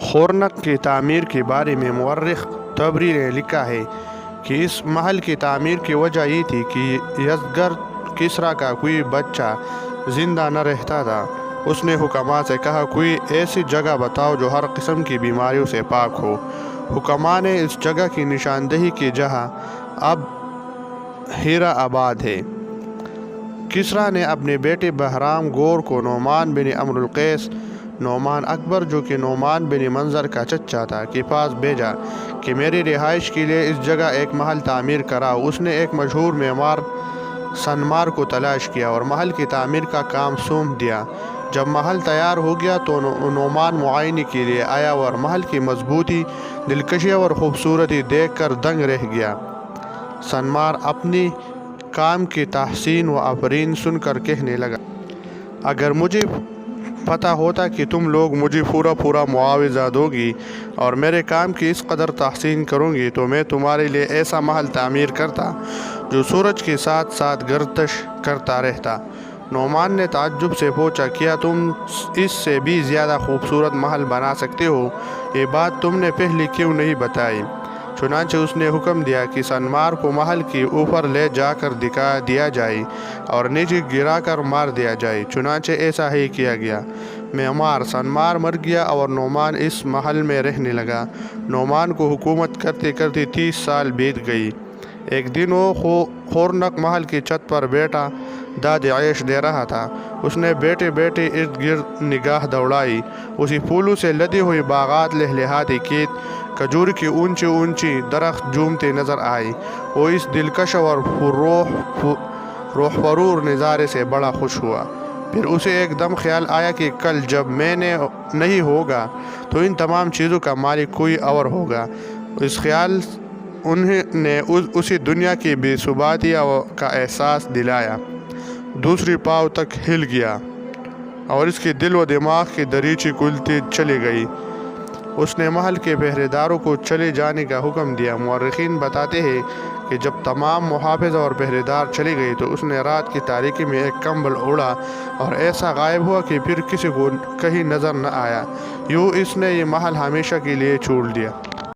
خورنق کی تعمیر کے بارے میں مورخ طبری نے لکھا ہے کہ اس محل کی تعمیر کی وجہ یہ تھی کہ یزدگرد کسریٰ کا کوئی بچہ زندہ نہ رہتا تھا۔ اس نے حکماء سے کہا کوئی ایسی جگہ بتاؤ جو ہر قسم کی بیماریوں سے پاک ہو۔ حکماء نے اس جگہ کی نشاندہی کی جہاں اب ہیرا آباد ہے۔ کسریٰ نے اپنے بیٹے بہرام گور کو نعمان بن عمرو القیس، نعمان اکبر جو کہ نعمان بن منظر کا چچا تھا، کے پاس بھیجا کہ میری رہائش کے لیے اس جگہ ایک محل تعمیر کراؤ۔ اس نے ایک مشہور معمار سنمار کو تلاش کیا اور محل کی تعمیر کا کام سونپ دیا۔ جب محل تیار ہو گیا تو نعمان معائنے کے لیے آیا اور محل کی مضبوطی، دلکشی اور خوبصورتی دیکھ کر دنگ رہ گیا۔ سنمار اپنی کام کی تحسین و آفرین سن کر کہنے لگا، اگر مجھے پتہ ہوتا کہ تم لوگ مجھے پورا معاوضہ دو گی اور میرے کام کی اس قدر تحسین کرو گی تو میں تمہارے لیے ایسا محل تعمیر کرتا جو سورج کے ساتھ ساتھ گردش کرتا رہتا۔ نعمان نے تعجب سے پوچھا، کیا تم اس سے بھی زیادہ خوبصورت محل بنا سکتے ہو؟ یہ بات تم نے پہلے کیوں نہیں بتائی؟ چنانچہ اس نے حکم دیا کہ سنمار کو محل کے اوپر لے جا کر دکھا دیا جائے اور نیچے گرا کر مار دیا جائے۔ چنانچہ ایسا ہی کیا گیا۔ معمار سنمار مر گیا اور نعمان اس محل میں رہنے لگا۔ نعمان کو حکومت کرتے کرتے 30 سال بیت گئی۔ ایک دن وہ خورنق محل کی چھت پر بیٹھا داد عیش دے رہا تھا۔ اس نے بیٹھے ارد گرد نگاہ دوڑائی۔ اسی پھولوں سے لدے ہوئے باغات، لہلہاتے کھیت، کھجور کے اونچے درخت جھومتے نظر آئے۔ وہ اس دلکش اور روح فرور نظارے سے بڑا خوش ہوا۔ پھر اسے ایک دم خیال آیا کہ کل جب میں نہیں ہوگا تو ان تمام چیزوں کا مالک کوئی اور ہوگا۔ اس خیال نے اسی دنیا کی بے ثباتی کا احساس دلایا۔ دوسری پاؤں تک ہل گیا اور اس کے دل و دماغ کی دریچے کھلتی چلی گئی۔ اس نے محل کے پہرے داروں کو چلے جانے کا حکم دیا۔ مورخین بتاتے ہیں کہ جب تمام محافظ اور پہرے دار چلے گئے تو اس نے رات کی تاریکی میں ایک کمبل اوڑھا اور ایسا غائب ہوا کہ پھر کسی کو کہیں نظر نہ آیا۔ یوں اس نے یہ محل ہمیشہ کے لیے چھوڑ دیا۔